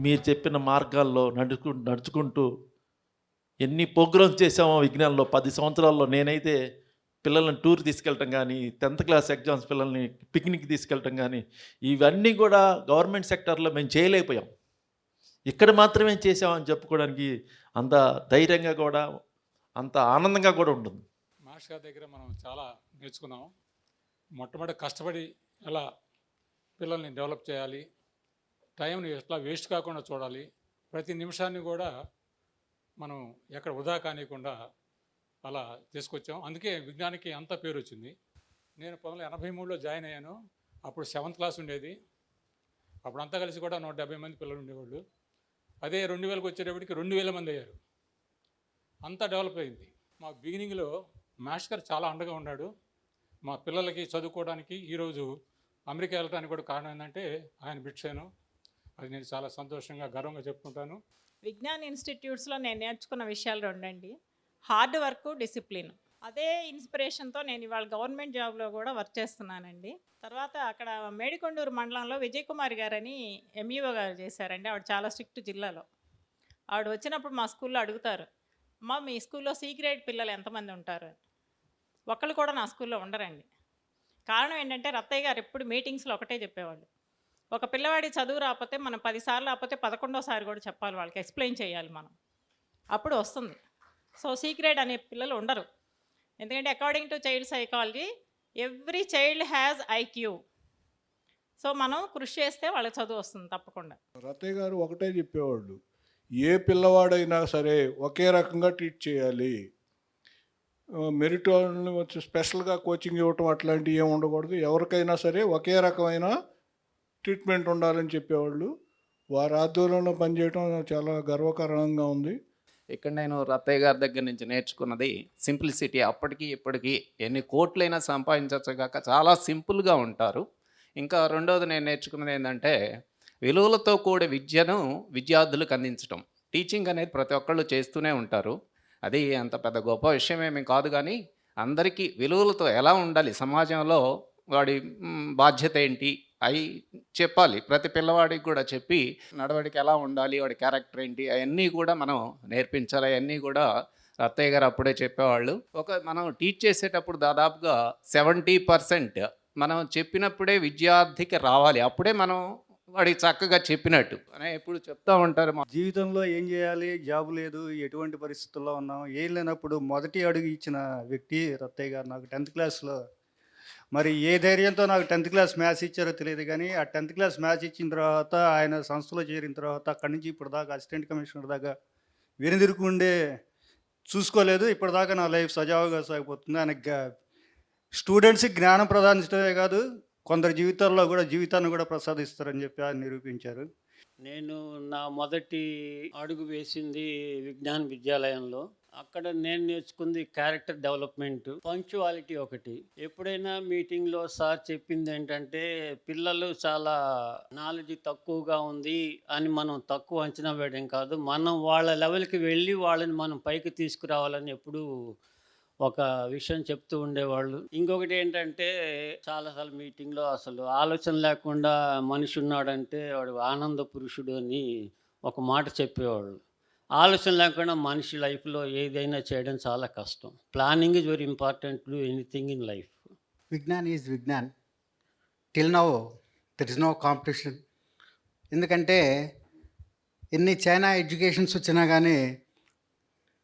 మీరు చెప్పిన మార్గాల్లో నడుచుకుంటూ ఎన్ని ప్రోగ్రామ్స్ చేసామో విజ్ఞానంలో 10 సంవత్సరాల్లో. నేనైతే పిల్లల్ని టూర్ తీసుకెళ్ళటం కానీ, 10th క్లాస్ ఎగ్జామ్స్ పిల్లల్ని పిక్నిక్ తీసుకెళ్ళటం కానీ, ఇవన్నీ కూడా గవర్నమెంట్ సెక్టర్లో మేము చేయలేకపోయాం. ఇక్కడ మాత్రమే చేసామని చెప్పుకోవడానికి అంత ధైర్యంగా కూడా, అంత ఆనందంగా కూడా ఉంటుంది. మాస్టర్ గారి దగ్గర మనం చాలా నేర్చుకున్నాం. మొట్టమొదటి కష్టపడి ఎలా పిల్లల్ని డెవలప్ చేయాలి, టైంని ఎట్లా వేస్ట్ కాకుండా చూడాలి, ప్రతి నిమిషాన్ని కూడా మనం ఎక్కడ వృధా కానివ్వకుండా అలా తీసుకొచ్చాం. అందుకే విజ్ఞానికి అంత పేరు వచ్చింది. నేను 1983లో జాయిన్ అయ్యాను. అప్పుడు 7th క్లాస్ ఉండేది. అప్పుడు అంతా కలిసి కూడా 170 మంది పిల్లలు ఉండేవాళ్ళు. అదే 2000కి వచ్చేటప్పటికి 2000 మంది అయ్యారు. అంతా డెవలప్ అయింది. మా బిగినింగ్లో మాస్టర్ గారు చాలా అండగా ఉన్నాడు. మా పిల్లలకి చదువుకోవడానికి ఈరోజు అమెరికా వెళ్ళడానికి కూడా కారణం ఏంటంటే ఆయన బిడ్చాను. అది నేను చాలా సంతోషంగా గర్వంగా చెప్పుకుంటాను. విజ్ఞాన్ ఇన్స్టిట్యూట్స్లో నేను నేర్చుకున్న విషయాలు రెండండి. Hard work, discipline. అదే ఇన్స్పిరేషన్తో నేను ఇవాళ గవర్నమెంట్ జాబ్లో కూడా వర్క్ చేస్తున్నానండి. తర్వాత అక్కడ మేడికొండూరు మండలంలో విజయ్ కుమార్ గారని ఎంఈఓ గారు చేశారండి. ఆవిడ చాలా స్ట్రిక్ట్ జిల్లాలో. ఆవిడ వచ్చినప్పుడు మా స్కూల్లో అడుగుతారు, అమ్మ మీ స్కూల్లో సి గ్రేడ్ పిల్లలు ఎంతమంది ఉంటారు? ఒక్కళ్ళు కూడా నా స్కూల్లో ఉండరండి. కారణం ఏంటంటే రత్తయ్య గారు ఎప్పుడు మీటింగ్స్లో ఒకటే చెప్పేవాళ్ళు, ఒక పిల్లవాడి చదువు రాకపోతే మనం 10 సార్లు రాకపోతే 11వ సారి కూడా చెప్పాలి, వాళ్ళకి ఎక్స్ప్లెయిన్ చేయాలి మనం, అప్పుడు వస్తుంది. సో సి గ్రేడ్ అనే పిల్లలు ఉండరు. ఎందుకంటే according to child psychology every child has IQ. So మనం కృషి చేస్తే వాళ్ళకి చదువు వస్తుంది తప్పకుండా. రత్తయ్య గారు ఒకటే చెప్పేవాళ్ళు, ఏ పిల్లవాడైనా సరే ఒకే రకంగా ట్రీట్ చేయాలి, మెరిట్ వాళ్ళని వచ్చి స్పెషల్గా కోచింగ్ ఇవ్వటం అట్లాంటివి ఏమి ఉండకూడదు, ఎవరికైనా సరే ఒకే రకమైన ట్రీట్మెంట్ ఉండాలని చెప్పేవాళ్ళు. వారి ఆధ్వర్యంలో పనిచేయడం చాలా గర్వకారణంగా ఉంది. ఇక్కడ నేను రత్తయ్య గారి దగ్గర నుంచి నేర్చుకున్నది సింప్లిసిటీ. అప్పటికి ఇప్పటికీ ఎన్ని కోట్లైనా సంపాదించవచ్చు కాక చాలా సింపుల్గా ఉంటారు. ఇంకా రెండవది నేను నేర్చుకున్నది ఏంటంటే విలువలతో కూడే విద్యను విద్యార్థులకు అందించడం. టీచింగ్ అనేది ప్రతి ఒక్కళ్ళు చేస్తూనే ఉంటారు, అది అంత పెద్ద గొప్ప విషయమేమీ కాదు. కానీ అందరికీ విలువలతో ఎలా ఉండాలి, సమాజంలో వాడి బాధ్యత ఏంటి అవి చెప్పాలి. ప్రతి పిల్లవాడికి కూడా చెప్పి నడవడికి ఎలా ఉండాలి, వాడి క్యారెక్టర్ ఏంటి అవన్నీ కూడా మనం నేర్పించాలి. అవన్నీ కూడా రత్తయ్య గారు అప్పుడే చెప్పేవాళ్ళు. మనం టీచ్ చేసేటప్పుడు దాదాపుగా 70% మనం చెప్పినప్పుడే విద్యార్థికి రావాలి, అప్పుడే మనం వాడికి చక్కగా చెప్పినట్టు అని ఎప్పుడు చెప్తా ఉంటారు. జీవితంలో ఏం చేయాలి, జాబ్ లేదు, ఎటువంటి పరిస్థితుల్లో ఉన్నాం, ఏం లేనప్పుడు మొదటి అడుగు ఇచ్చిన వ్యక్తి రత్తయ్య గారు. నాకు 10th క్లాస్లో మరి ఏ ధైర్యంతో నాకు 10th క్లాస్ మ్యాథ్స్ ఇచ్చారో తెలియదు, కానీ ఆ 10th క్లాస్ మ్యాథ్స్ ఇచ్చిన తర్వాత ఆయన సంస్థలో చేరిన తర్వాత అక్కడి నుంచి ఇప్పుడు దాకా అసిస్టెంట్ కమిషనర్ దాకా వెనుదిరుకుండే చూసుకోలేదు. ఇప్పటిదాకా నా లైఫ్ సజావుగా సాగిపోతుంది. ఆయన స్టూడెంట్స్కి జ్ఞానం ప్రదానించడమే కాదు, కొందరి జీవితాల్లో కూడా జీవితాన్ని కూడా ప్రసాదిస్తారని చెప్పి ఆయన నిరూపించారు. నేను నా మొదటి అడుగు వేసింది విజ్ఞాన్ విద్యాలయంలో. అక్కడ నేను నేర్చుకుంది క్యారెక్టర్ డెవలప్మెంట్, పంక్చువాలిటీ ఒకటి. ఎప్పుడైనా మీటింగ్లో సార్ చెప్పింది ఏంటంటే పిల్లలు చాలా నాలెడ్జ్ తక్కువగా ఉంది అని మనం తక్కువ అంచనా వేయడం కాదు, మనం వాళ్ళ లెవెల్కి వెళ్ళి వాళ్ళని మనం పైకి తీసుకురావాలని ఎప్పుడు ఒక విషయం చెప్తూ ఉండేవాళ్ళు. ఇంకొకటి ఏంటంటే చాలాసార్లు మీటింగ్లో అసలు ఆలోచన లేకుండా మనిషి ఉన్నాడంటే వాడు ఆనంద పురుషుడు అని ఒక మాట చెప్పేవాళ్ళు. ఆలోచన లేకుండా మనిషి లైఫ్లో ఏదైనా చేయడం చాలా కష్టం. Planning is very important to do anything in life. Vignan is Vignan. Till now there is no competition. ఎందుకంటే ఎన్ని చైనా ఎడ్యుకేషన్స్ వచ్చినా కానీ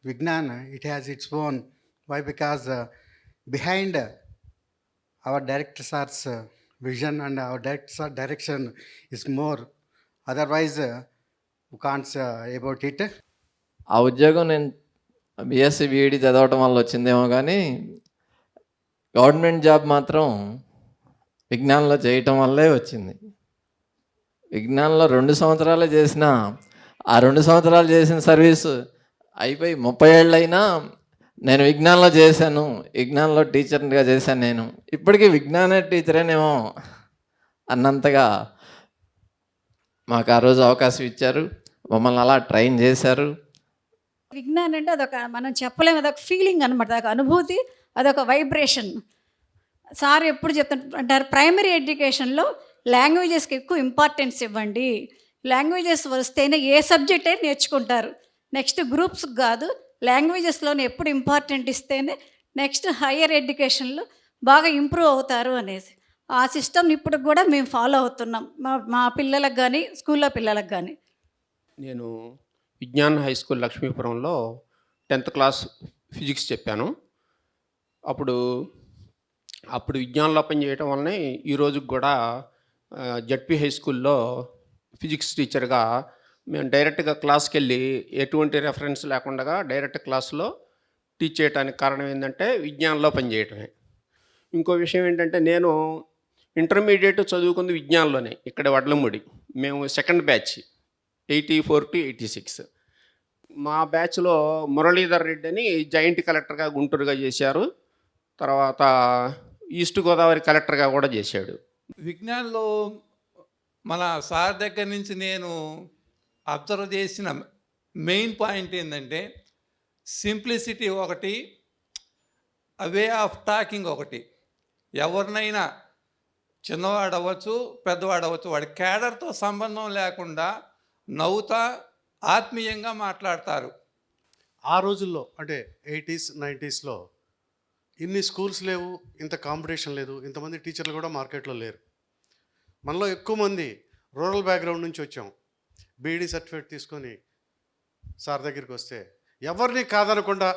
Vignan it has its own. Why? Because behind our director's vision and our director's direction is more. Otherwise, we can't say about it. ఆ ఉద్యోగం నేను BSc BEd చదవటం వల్ల వచ్చిందేమో కానీ గవర్నమెంట్ జాబ్ మాత్రం విజ్ఞానంలో చేయటం వల్లే వచ్చింది. విజ్ఞానంలో 2 సంవత్సరాలే చేసిన, ఆ 2 సంవత్సరాలు చేసిన సర్వీసు అయిపోయి 30 ఏళ్ళైనా నేను విజ్ఞానంలో చేశాను, విజ్ఞానంలో టీచర్గా చేశాను. నేను ఇప్పటికీ విజ్ఞాన టీచరేనేమో అన్నంతగా మాకు ఆ రోజు అవకాశం ఇచ్చారు, మమ్మల్ని అలా ట్రైన్ చేశారు. విజ్ఞానం అంటే అదొక మనం చెప్పలేము, అదొక ఫీలింగ్ అనమాట, అదొక అనుభూతి, అదొక వైబ్రేషన్. సార్ ఎప్పుడు చెప్తుంటారు, ప్రైమరీ ఎడ్యుకేషన్లో లాంగ్వేజెస్కి ఎక్కువ ఇంపార్టెన్స్ ఇవ్వండి, లాంగ్వేజెస్ వస్తేనే ఏ సబ్జెక్ట్ అయినా నేర్చుకుంటారు. నెక్స్ట్ గ్రూప్స్కి కాదు, లాంగ్వేజెస్లోనే ఎప్పుడు ఇంపార్టెంట్ ఇస్తేనే నెక్స్ట్ హయ్యర్ ఎడ్యుకేషన్లో బాగా ఇంప్రూవ్ అవుతారు అనేసి ఆ సిస్టమ్ ఇప్పుడు కూడా మేము ఫాలో అవుతున్నాం మా పిల్లలకు కానీ స్కూల్లో పిల్లలకు కానీ. నేను విజ్ఞాన్ హై స్కూల్ లక్ష్మీపురంలో 10th క్లాస్ ఫిజిక్స్ చెప్పాను. అప్పుడు విజ్ఞానంలో పనిచేయటం వల్లనే ఈరోజు కూడా జడ్పీ హై స్కూల్లో ఫిజిక్స్ టీచర్గా మేము డైరెక్ట్గా క్లాస్కి వెళ్ళి ఎటువంటి రెఫరెన్స్ లేకుండా డైరెక్ట్ క్లాస్లో టీచ్ చేయడానికి కారణం ఏంటంటే విజ్ఞానంలో పనిచేయటమే. ఇంకో విషయం ఏంటంటే నేను ఇంటర్మీడియట్ చదువుకుంది విజ్ఞానంలోనే, ఇక్కడ వడ్లమూడి. మేము సెకండ్ బ్యాచ్ 84 to 86. మా బ్యాచ్లో మురళీధర్ రెడ్డి అని జాయింట్ కలెక్టర్గా గుంటూరుగా చేశారు. తర్వాత ఈస్ట్ గోదావరి కలెక్టర్గా కూడా చేశాడు. విజ్ఞాన్లో మన సార్ దగ్గర నుంచి నేను అబ్జర్వ్ చేసిన మెయిన్ పాయింట్ ఏంటంటే సింప్లిసిటీ ఒకటి, వే ఆఫ్ టాకింగ్ ఒకటి. ఎవరినైనా చిన్నవాడు అవ్వచ్చు, పెద్దవాడు అవ్వచ్చు, వాడి క్యాడర్తో సంబంధం లేకుండా నవ్వుతా ఆత్మీయంగా మాట్లాడతారు. ఆ రోజుల్లో అంటే 80s 90sలో ఇన్ని స్కూల్స్ లేవు, ఇంత కాంపిటీషన్ లేదు, ఇంతమంది టీచర్లు కూడా మార్కెట్లో లేరు. మనలో ఎక్కువ మంది రూరల్ బ్యాక్గ్రౌండ్ నుంచి వచ్చాం. బీఈడీ సర్టిఫికేట్ తీసుకొని సార్ దగ్గరికి వస్తే ఎవరిని కాదనకుండా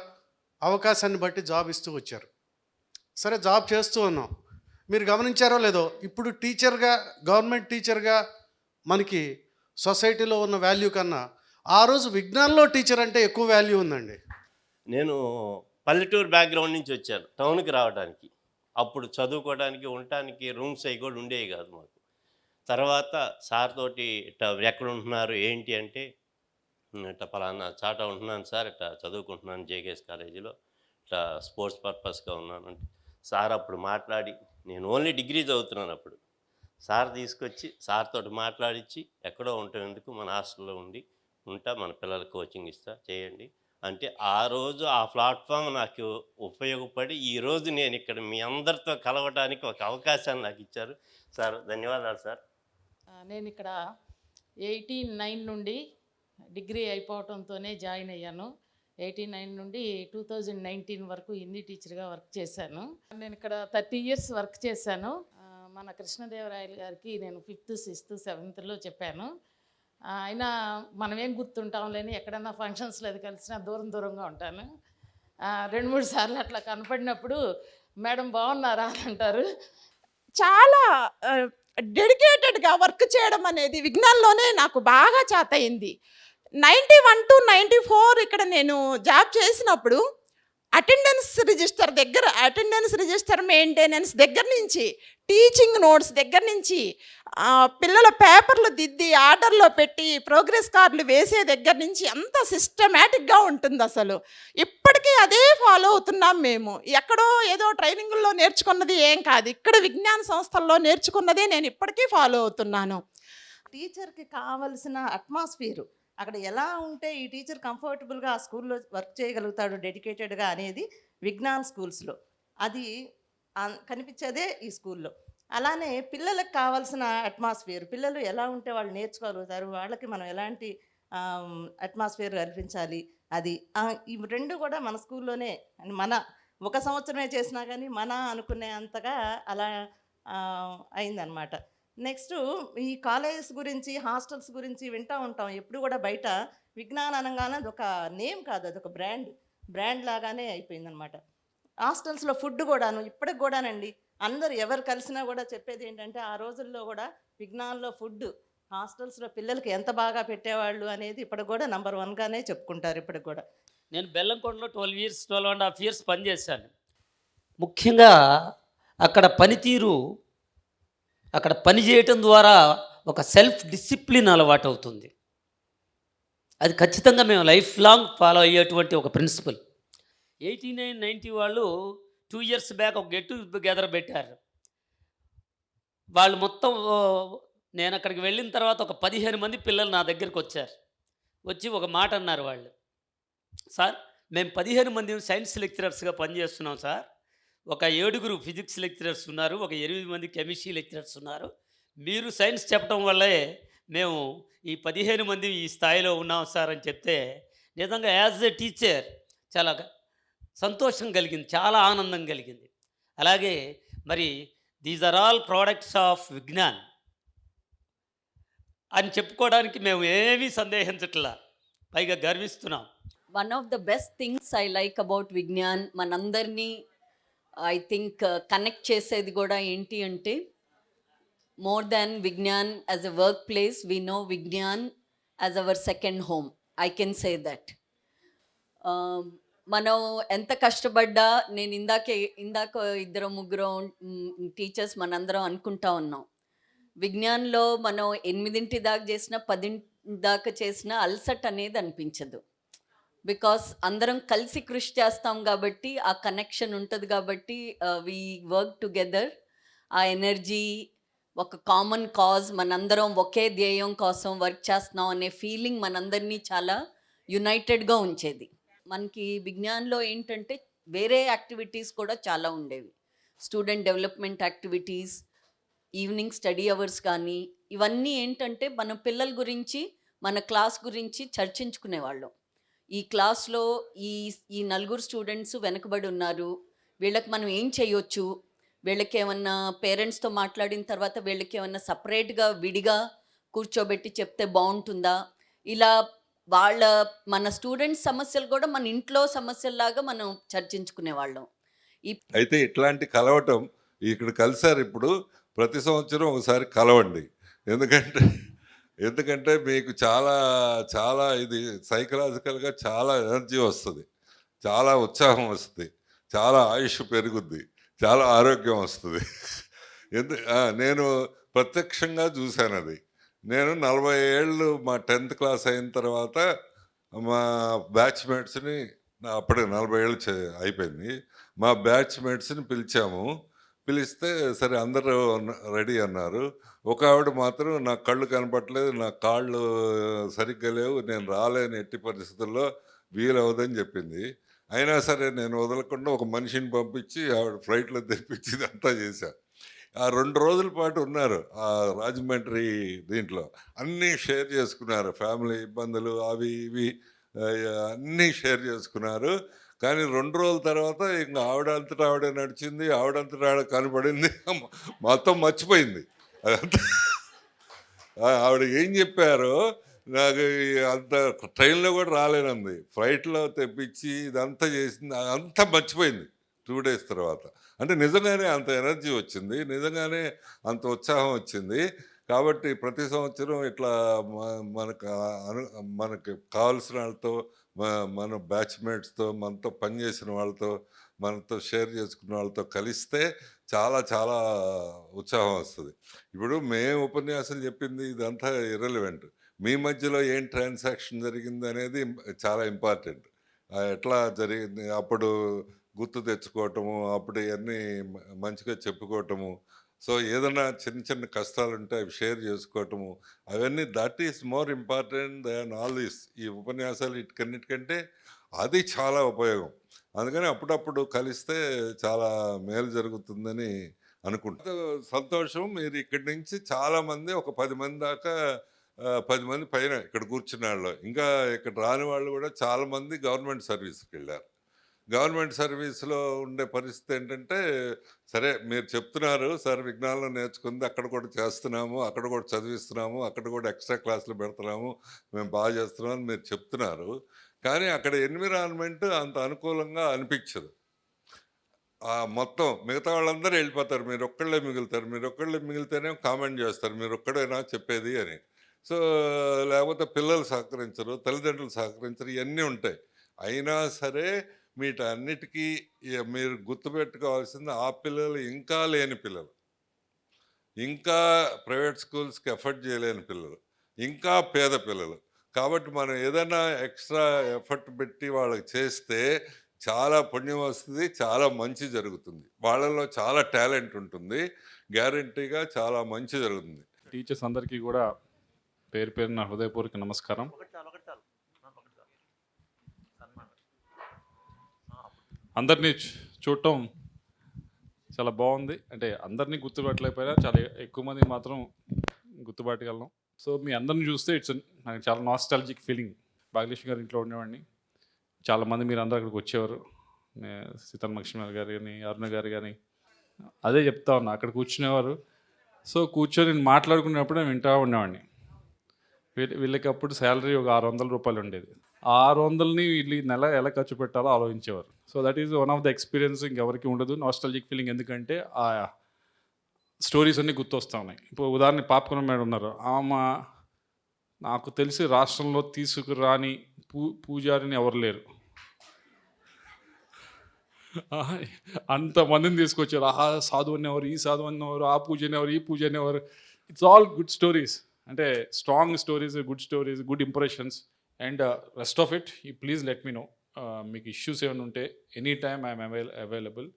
అవకాశాన్ని బట్టి జాబ్ ఇస్తూ వచ్చారు. సరే, జాబ్ చేస్తూ ఉన్నాం. మీరు గమనించారో లేదో, ఇప్పుడు టీచర్గా, గవర్నమెంట్ టీచర్గా మనకి సొసైటీలో ఉన్న వాల్యూ కన్నా ఆ రోజు విజ్ఞానంలో టీచర్ అంటే ఎక్కువ వాల్యూ ఉందండి. నేను పల్లెటూరు బ్యాక్గ్రౌండ్ నుంచి వచ్చాను టౌన్కి రావడానికి. అప్పుడు చదువుకోవడానికి ఉండటానికి రూమ్స్ అవి కూడా ఉండేవి కాదు మాకు. తర్వాత సార్ తోటి ఇట్లా ఎక్కడ ఉంటున్నారు ఏంటి అంటే, ఇట్లా పలానా చాట ఉంటున్నాను సార్, ఇట్లా చదువుకుంటున్నాను జేకేఎస్ కాలేజీలో, ఇట్లా స్పోర్ట్స్ పర్పస్గా ఉన్నాను అంటే సార్ అప్పుడు మాట్లాడి, నేను ఓన్లీ డిగ్రీ చదువుతున్నాను అప్పుడు, సార్ తీసుకొచ్చి సార్తో మాట్లాడించి ఎక్కడో ఉంటాం ఎందుకు, మన హాస్టల్లో ఉంటా, మన పిల్లలకు కోచింగ్ ఇస్తా చేయండి అంటే ఆ రోజు ఆ ప్లాట్ఫామ్ నాకు ఉపయోగపడి ఈరోజు నేను ఇక్కడ మీ అందరితో కలవడానికి ఒక అవకాశాన్ని నాకు ఇచ్చారు. సార్ ధన్యవాదాలు సార్. నేను ఇక్కడ 89 నుండి డిగ్రీ అయిపోవటంతోనే జాయిన్ అయ్యాను. 89 నుండి 2019 వరకు హిందీ టీచర్గా వర్క్ చేశాను. నేను ఇక్కడ 30 years వర్క్ చేశాను. మన కృష్ణదేవరాయలు గారికి నేను 5th 6th 7thలో చెప్పాను. అయినా మనమేం గుర్తుంటాం లేని, ఎక్కడన్నా ఫంక్షన్స్లో అది కలిసినా దూరంగా ఉంటాను. 2-3 సార్లు అట్లా కనపడినప్పుడు మేడం బాగున్నారా అని అంటారు. చాలా డెడికేటెడ్గా వర్క్ చేయడం అనేది విజ్ఞాన్లోనే నాకు బాగా చేతయింది. 91 to 94 ఇక్కడ నేను జాబ్ చేసినప్పుడు అటెండెన్స్ రిజిస్టర్ మెయింటెనెన్స్ దగ్గర నుంచి, టీచింగ్ నోట్స్ దగ్గర నుంచి, పిల్లల పేపర్లు దిద్ది ఆర్డర్లో పెట్టి ప్రోగ్రెస్ కార్డులు వేసే దగ్గర నుంచి అంత సిస్టమేటిక్గా ఉంటుంది. అసలు ఇప్పటికీ అదే ఫాలో అవుతున్నాం మేము. ఎక్కడో ఏదో ట్రైనింగుల్లో నేర్చుకున్నది ఏం కాదు, ఇక్కడ విజ్ఞాన సంస్థల్లో నేర్చుకున్నదే నేను ఇప్పటికీ ఫాలో అవుతున్నాను. టీచర్కి కావలసిన అట్మాస్ఫియరు అక్కడ ఎలా ఉంటే ఈ టీచర్ కంఫర్టబుల్గా ఆ స్కూల్లో వర్క్ చేయగలుగుతాడు డెడికేటెడ్గా అనేది విజ్ఞాన్ స్కూల్స్లో అది కనిపించేదే ఈ స్కూల్లో. అలానే పిల్లలకు కావాల్సిన అట్మాస్ఫియర్, పిల్లలు ఎలా ఉంటే వాళ్ళు నేర్చుకోగలుగుతారు, వాళ్ళకి మనం ఎలాంటి అట్మాస్ఫియర్ కల్పించాలి, అది ఈ రెండు కూడా మన స్కూల్లోనే, మన 1 సంవత్సరమే చేసినా కానీ మన అనుకునే అంతగా అలా అయిందనమాట. నెక్స్ట్ ఈ కాలేజెస్ గురించి, హాస్టల్స్ గురించి వింటూ ఉంటాం ఎప్పుడు కూడా. బయట విజ్ఞాన్ అనగానే అది ఒక నేమ్ కాదు, అది ఒక బ్రాండ్ లాగానే అయిపోయిందనమాట. హాస్టల్స్లో ఫుడ్ కూడాను ఇప్పటికి కూడానండి, అందరు ఎవరు కలిసినా కూడా చెప్పేది ఏంటంటే ఆ రోజుల్లో కూడా విజ్ఞాన్లో ఫుడ్ హాస్టల్స్లో పిల్లలకి ఎంత బాగా పెట్టేవాళ్ళు అనేది ఇప్పటికి కూడా నెంబర్ 1గానే చెప్పుకుంటారు ఇప్పటికి కూడా. నేను బెల్లంకొండలో 12.5 years పనిచేశాను. ముఖ్యంగా అక్కడ పనితీరు, అక్కడ పని చేయటం ద్వారా ఒక సెల్ఫ్ డిసిప్లిన్ అలవాటు అవుతుంది. అది ఖచ్చితంగా మేము లైఫ్ లాంగ్ ఫాలో అయ్యేటువంటి ఒక ప్రిన్సిపల్. 89-90 వాళ్ళు 2 years బ్యాక్ ఒక గెట్ టుగెదర్ పెట్టారు. వాళ్ళు మొత్తం, నేను అక్కడికి వెళ్ళిన తర్వాత ఒక 15 మంది పిల్లలు నా దగ్గరికి వచ్చారు. వచ్చి ఒక మాట అన్నారు వాళ్ళు, సార్ మేము 15 మంది సైన్స్ లెక్చరర్స్గా పనిచేస్తున్నాం సార్. ఒక 7 ఫిజిక్స్ లెక్చరర్స్ ఉన్నారు, ఒక 8 మంది కెమిస్ట్రీ లెక్చరర్స్ ఉన్నారు. మీరు సైన్స్ చెప్పడం వల్లే మేము ఈ 15 మంది ఈ స్థాయిలో ఉన్నాం సార్ అని చెప్తే నిజంగా యాజ్ ఎ టీచర్ చాలా సంతోషం కలిగింది, చాలా ఆనందం కలిగింది. అలాగే మరి these are all products of Vignan అని చెప్పుకోవడానికి మేము ఏమీ సందేహించట్లా, పైగా గర్విస్తున్నాం. One of the best things I like about Vignan, మనందరినీ ఐ థింక్ కనెక్ట్ చేసేది కూడా ఏంటి అంటే, more than Vignan as a workplace, we know Vignan as our second home. I can say that. మనం ఎంత కష్టపడ్డా, నేను ఇందాక ఇద్దరు ముగ్గురు టీచర్స్ మనందరం అనుకుంటా ఉన్నాం, విజ్ఞాన్లో మనం 8 దాకా చేసినా 10 దాకా చేసినా అలసట్ అనేది అనిపించదు. బికాస్ అందరం కలిసి కృషి చేస్తాం కాబట్టి, ఆ కనెక్షన్ ఉంటుంది కాబట్టి, వీ వర్క్ టుగెదర్. ఆ ఎనర్జీ, ఒక కామన్ కాజ్, మనందరం ఒకే ధ్యేయం కోసం వర్క్ చేస్తున్నాం అనే ఫీలింగ్ మనందరినీ చాలా యునైటెడ్గా ఉంచేది. మనకి విజ్ఞాన్లో ఏంటంటే వేరే యాక్టివిటీస్ కూడా చాలా ఉండేవి. Student development activities, evening study hours కానీ, ఇవన్నీ ఏంటంటే మన పిల్లల గురించి, మన క్లాస్ గురించి చర్చించుకునేవాళ్ళం. ఈ క్లాస్లో ఈ 4 స్టూడెంట్స్ వెనకబడి ఉన్నారు, వీళ్ళకి మనం ఏం చేయొచ్చు, వీళ్ళకి ఏమన్నా పేరెంట్స్తో మాట్లాడిన తర్వాత వీళ్ళకి ఏమన్నా సపరేట్గా విడిగా కూర్చోబెట్టి చెప్తే బాగుంటుందా, ఇలా మన స్టూడెంట్స్ సమస్యలు కూడా మన ఇంట్లో సమస్యల్లాగా మనం చర్చించుకునేవాళ్ళం. అయితే ఇట్లాంటి కలవటం ఇక్కడ కలిసారు. ఇప్పుడు ప్రతి సంవత్సరం ఒకసారి కలవండి, ఎందుకంటే మీకు చాలా చాలా ఇది సైకలాజికల్గా చాలా ఎనర్జీ వస్తుంది, చాలా ఉత్సాహం వస్తుంది, చాలా ఆయుష్ పెరుగుద్ది, చాలా ఆరోగ్యం వస్తుంది. నేను ప్రత్యక్షంగా చూశాను అది. నేను 40 ఏళ్ళు మా 10th క్లాస్ అయిన తర్వాత మా బ్యాచ్మేట్స్ని, అప్పుడే 40 ఏళ్ళు అయిపోయింది, మా బ్యాచ్మేట్స్ని పిలిస్తే సరే అందరూ రెడీ అన్నారు. ఒక ఆవిడ మాత్రం నా కళ్ళు కనపట్లేదు, నా కాళ్ళు సరిగ్గా లేవు, నేను రాలేని ఎట్టి పరిస్థితుల్లో వీలవదని చెప్పింది. అయినా సరే నేను వదలకుండా ఒక మనిషిని పంపించి ఆవిడ ఫ్లైట్లో తెప్పించి ఇదంతా చేశాను. ఆ 2 రోజుల పాటు ఉన్నారు ఆ రాజమండ్రి దీంట్లో, అన్నీ షేర్ చేసుకున్నారు, ఫ్యామిలీ ఇబ్బందులు అవి ఇవి అన్నీ షేర్ చేసుకున్నారు. కానీ 2 రోజుల తర్వాత ఇంకా ఆవిడంతటా ఆవిడే నడిచింది, ఆవిడంతటా ఆవిడ కనపడింది, మొత్తం మర్చిపోయింది అదంతా. ఆవిడ ఏం చెప్పారో నాకు అంత ట్రైన్లో కూడా రాలేనంది, ఫ్లైట్లో తెప్పించి ఇదంతా చేసింది, అంతా మర్చిపోయింది 2 days తర్వాత. అంటే నిజంగానే అంత ఎనర్జీ వచ్చింది, నిజంగానే అంత ఉత్సాహం వచ్చింది. కాబట్టి ప్రతి సంవత్సరం ఇట్లా మనకి కావాల్సిన వాళ్ళతో, మన బ్యాచ్మేట్స్తో, మనతో పనిచేసిన వాళ్ళతో, మనతో షేర్ చేసుకున్న వాళ్ళతో కలిస్తే చాలా చాలా ఉత్సాహం వస్తుంది. ఇప్పుడు మేము ఉపన్యాసం చెప్పింది ఇదంతా ఇర్రెలవెంట్, మీ మధ్యలో ఏం ట్రాన్సాక్షన్ జరిగింది అనేది చాలా ఇంపార్టెంట్. ఎట్లా జరిగింది అప్పుడు గుర్తు తెచ్చుకోవటము, అప్పుడు ఇవన్నీ మంచిగా చెప్పుకోవటము, సో ఏదైనా చిన్న చిన్న కష్టాలు ఉంటే అవి షేర్ చేసుకోవటము, అవన్నీ that is more important than all this. ఈ ఉపన్యాసాలు ఇటుకన్నిటికంటే అది చాలా ఉపయోగం. అందుకని అప్పుడప్పుడు కలిస్తే చాలా మేలు జరుగుతుందని అనుకుంటా. సంతోషం, మీరు ఇక్కడి నుంచి చాలామంది, ఒక 10 మంది దాకా, 10 మంది పైన ఇక్కడ కూర్చున్న వాళ్ళు, ఇంకా ఇక్కడ రాని వాళ్ళు కూడా చాలామంది గవర్నమెంట్ సర్వీస్కి వెళ్ళారు. గవర్నమెంట్ సర్వీస్లో ఉండే పరిస్థితి ఏంటంటే, సరే మీరు చెప్తున్నారు సార్ విజ్ఞానంలో నేర్చుకుంది అక్కడ కూడా చేస్తున్నాము, అక్కడ కూడా చదివిస్తున్నాము, అక్కడ కూడా ఎక్స్ట్రా క్లాసులు పెడుతున్నాము, మేము బాగా చేస్తున్నామని మీరు చెప్తున్నారు, కానీ అక్కడ ఎన్విరాన్మెంట్ అంత అనుకూలంగా అనిపించదు. మొత్తం మిగతా వాళ్ళందరూ వెళ్ళిపోతారు, మీరు ఒక్కళ్ళే మిగులుతారు, మీరు ఒక్కళ్ళే మిగిలితేనే కామెంట్ చేస్తారు, మీరు ఒక్కడైనా చెప్పేది అని. సో లేకపోతే పిల్లలు సహకరించరు, తల్లిదండ్రులు సహకరించరు, ఇవన్నీ ఉంటాయి. అయినా సరే వీటన్నిటికీ మీరు గుర్తుపెట్టుకోవాల్సింది, ఆ పిల్లలు ఇంకా లేని పిల్లలు, ఇంకా ప్రైవేట్ స్కూల్స్కి ఎఫర్ట్ చేయలేని పిల్లలు, ఇంకా పేద పిల్లలు. కాబట్టి మనం ఏదైనా ఎక్స్ట్రా ఎఫర్ట్ పెట్టి వాళ్ళకి చేస్తే చాలా పుణ్యం వస్తుంది, చాలా మంచి జరుగుతుంది, వాళ్ళలో చాలా టాలెంట్ ఉంటుంది, గ్యారంటీగా చాలా మంచి జరుగుతుంది. టీచర్స్ అందరికీ కూడా పేరు పేరున హృదయపూర్వక నమస్కారం. అందరినీ చూడటం చాలా బాగుంది. అంటే అందరినీ గుర్తుపట్టలేకపోయినా చాలా ఎక్కువ మంది మాత్రం గుర్తుపట్టగలను. సో మీ అందరిని చూస్తే నాకు చాలా నాస్టాలజిక్ ఫీలింగ్. భాగ్యలక్ష్మి గారి ఇంట్లో ఉండేవాడిని. చాలామంది మీరు అందరూ అక్కడికి వచ్చేవారు. సీతన్ లక్ష్మి గారు కానీ, అరుణ గారు కానీ, అదే చెప్తా ఉన్నా, అక్కడ కూర్చునేవారు. సో కూర్చొని నేను మాట్లాడుకునేప్పుడు నేను వింటూ ఉండేవాడిని. వీళ్ళకి అప్పుడు శాలరీ ఒక 600 రూపాయలు ఉండేది. 600ని వీళ్ళు నెల ఎలా ఖర్చు పెట్టాలో ఆలోచించేవారు. So that is one of the experience ఇంకెవరికి ఉండదు, నాస్టాలజిక్ ఫీలింగ్. ఎందుకంటే ఆ స్టోరీస్ అన్నీ గుర్తొస్తూ ఉన్నాయి. ఇప్పుడు ఉదాహరణ పాపకున్న మేడం ఉన్నారు. ఆమె నాకు తెలిసి రాష్ట్రంలో తీసుకురాని పూజారిని ఎవరు లేరు. అంతమందిని తీసుకొచ్చారు. ఆ సాధువు అనేవారు, ఈ సాధువు అనేవారు, ఆ పూజ అనేవారు, ఈ పూజ అనేవారు. ఇట్స్ ఆల్ గుడ్ స్టోరీస్, అంటే strong stories, good impressions. And rest of it please let me know. మీకు ఇష్యూస్ ఏమైనా ఉంటే any time I'm available.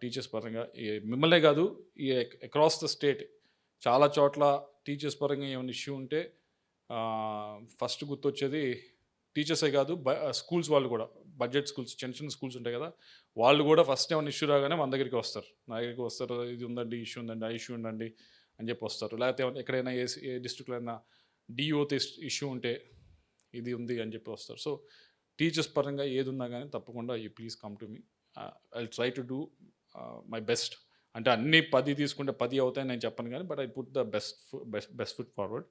Teachers పరంగా మిమ్మల్నే కాదు, ఈ అక్రాస్ ద స్టేట్ చాలా చోట్ల టీచర్స్ పరంగా ఏమైనా ఇష్యూ ఉంటే ఫస్ట్ గుర్తొచ్చేది టీచర్సే కాదు, స్కూల్స్ వాళ్ళు కూడా. బడ్జెట్ స్కూల్స్, చిన్న చిన్న స్కూల్స్ ఉంటాయి కదా, వాళ్ళు కూడా ఫస్ట్ ఏమైనా ఇష్యూ రాగానే మన దగ్గరికి వస్తారు. నా దగ్గరికి వస్తారు, ఇది ఉందండి, ఇష్యూ ఉందండి, ఆ ఇష్యూ ఉందండి అని చెప్పి వస్తారు. లేకపోతే ఎక్కడైనా ఏ డిస్ట్రిక్ట్లో అయినా డిఓతో ఇష్యూ ఉంటే ఇది ఉంది అని చెప్పి వస్తారు. సో టీచర్స్ పరంగా ఏది ఉన్నా కానీ తప్పకుండా you please come to me. I try to do my best. అంటే అన్నీ 10 తీసుకుంటే 10 అవుతాయని నేను చెప్పను కానీ, but I put the best foot forward.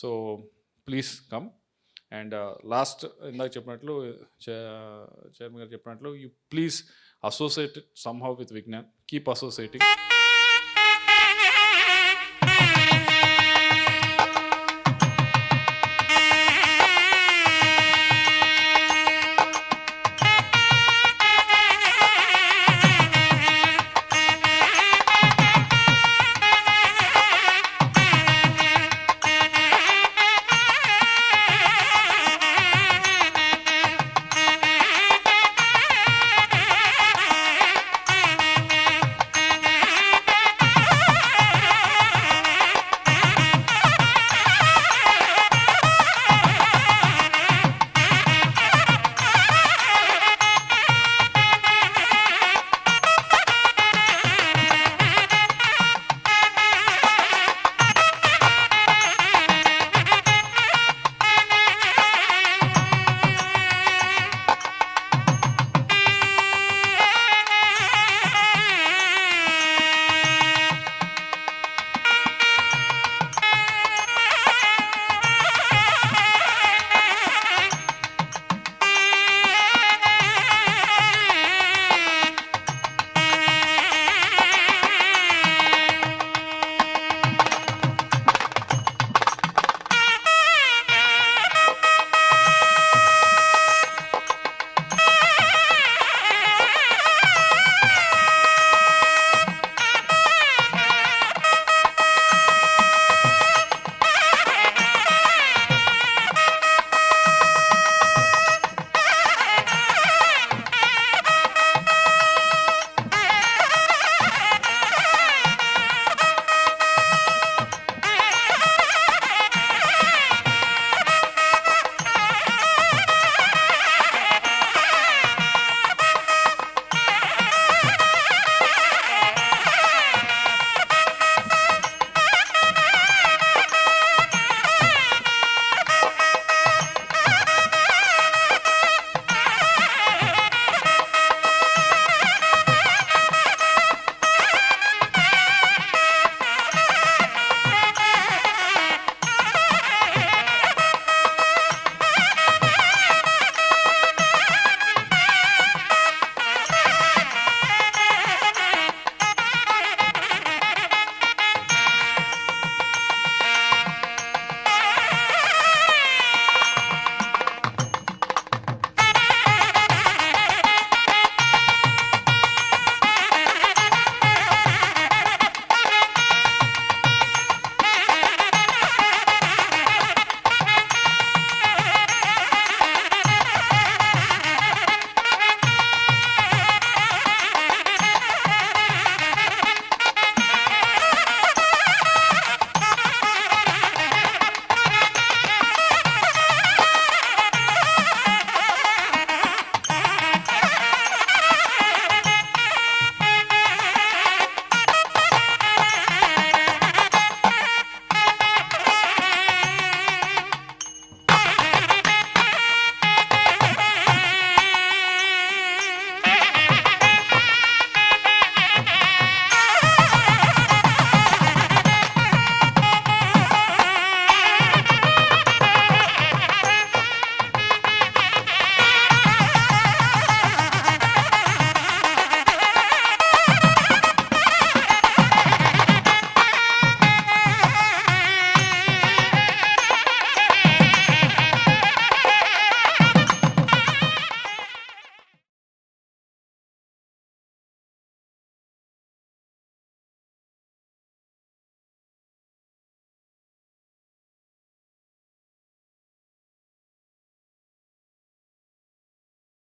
So please come. And last ఇందాక చెప్పినట్లు, చైర్మన్ గారు చెప్పినట్లు, you please associate somehow with Vignan. Keep associating.